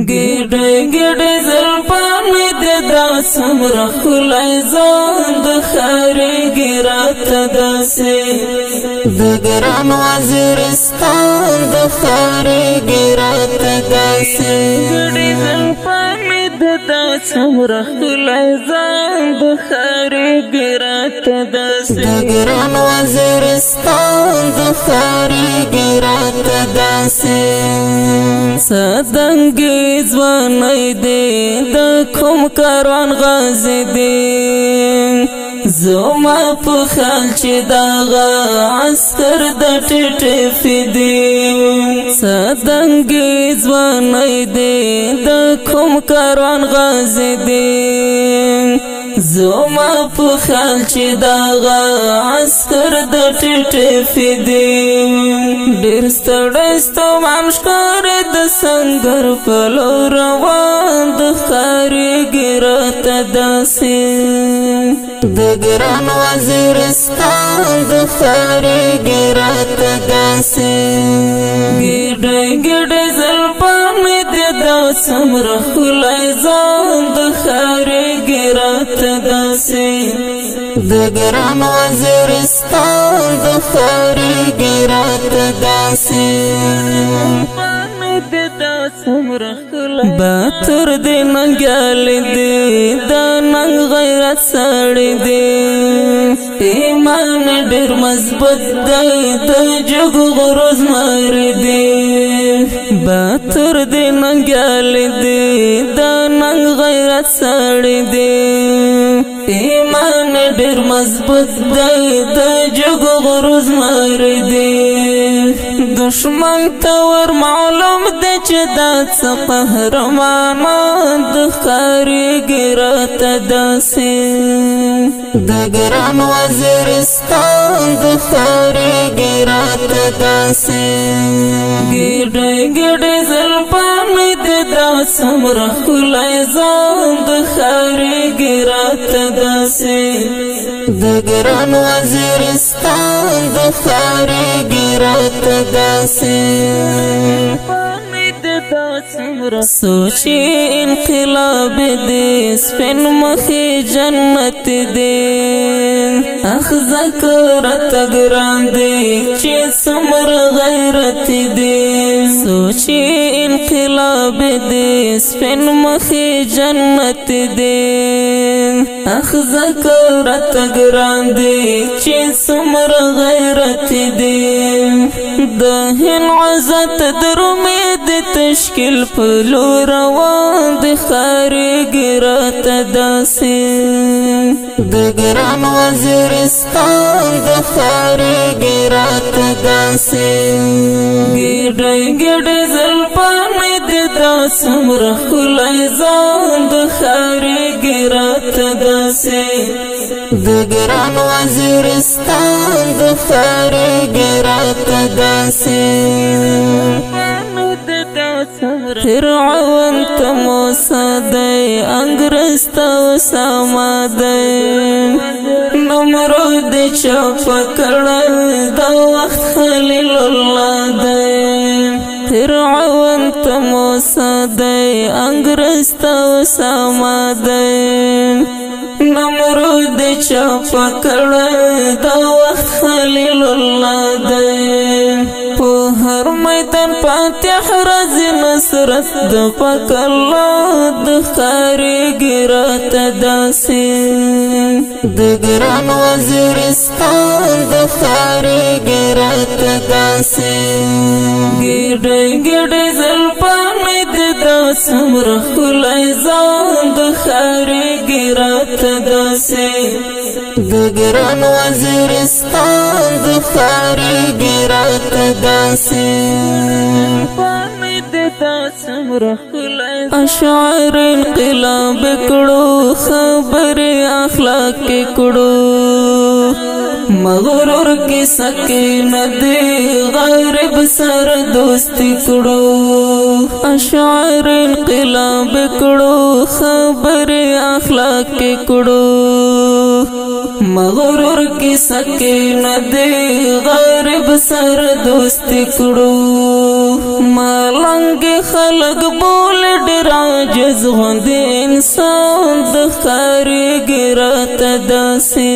ګډه ګډه زلفان مې دا څومره ښکلی ځان د ښکارېږي راته داسې د ګران وزیرستان د ښکارېږي راته داسې ګډې زلفان مې دا څومره ښکلی ځان د ښکارېږي راته داسې د ګران وزیرستان د ښکارېږي راته داسې سدنګې ځوانۍ دی د کوم کاروان غازي دی زما په خیال چې دغه عسکر د ټټفې دی سدنګې ځوانۍ دی د کوم کاروان غازي دی زما په خیال چې دغه عسکر د ټټفې دی ډېر ستړی ستومان ښکاري د سنګر په لور روان د ښکارېږي راته داسې د ګران وزیرستان د ښکارېږي راته داسې ګډه ګډه زلفان مې دا څومره ښکلی ځان د ښکارېږي راته داسې د ګران وزیرستان د ښکارېږي راته داسې باتور دی ننګیال دی د ننګ غیرت سړی دی ایمان ډېر مضبوط دی د جګ غروز مار دی باتور دی ننګیال دی د ننګ غیرت سړی دی ایمان ډېر مضبوط دی د جګ غروز مار دی دشمن ته ور معلوم دی چې دا څه قهرمانان د ښکارېږي راته داسې د ګران وزیرستان د ښکارېږي راته داسې ګډه ګډه زلفان مې دا څومره ښکلی ځان د ښکارېږي راته داسې د ګران وزیرستان د ښکارېږي راته داسې سوچی انقلاب دی سپین مخی جنت دی اخ ذکرت گران دی چی سمر غیرت دی سوچی انقلاب دی سپین مخی جنت دی اخ ذکرت گران دی چی سمر غیرت دی د هند عزت درمید تشکیل پلو روان د ښکارېږي راته داسې د ګران وزیرستان د ښکارېږي راته داسې ګډه ګډه زلفان مې دا څومره ښکلی ځان د ښکارېږي راته داسې د ګران وزیرستان د ښکارېږي راته داسې فرعون ته موسی دی انګرېز ته اسامه دی نمرود چا پکړی د وخت خلیل الله دی فرعون ته موسی دی انګرېز ته اسامه دی نمرود چا پکړی د وخت خلیل الله دی په هر میدان فاتح راځي نصرت د پاک الله د ښکارېږي راته داسې د ګران وزیرستان د ښکارېږي راته داسې ګډه ګډه زلفان مې دا څومره ښکلی ځان د ښکارېږي راته داسې د ګران وزیرستان د ښکارېږي راته داسې اشعار انقلاب کړو خبرې اخلاق کړو مغرور کی سکینه دی غریب سر دوستی کړو اشعار انقلاب کړو خبرې اخلاق کړو مغرور کی سکینه دی غریب سر دوستی کړو ملنګ خلق بول ډېر عاجز غوند انسان د خارګي راته داسې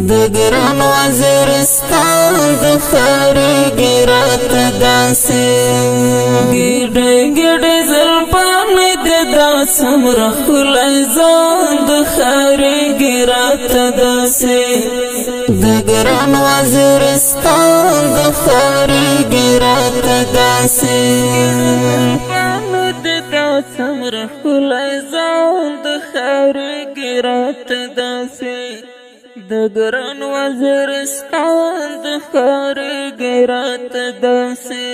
د ګران وزیرستان د خارګي راته داسې ګډې ګډې زلفانې د داسم رخلای ځان د خارګي راته داسې د ګران وزیرستان د خارګي راته داسې د داسم رخلای ځان د خارګي راته داسې د ګران وزیرستان د خارګي راته داسې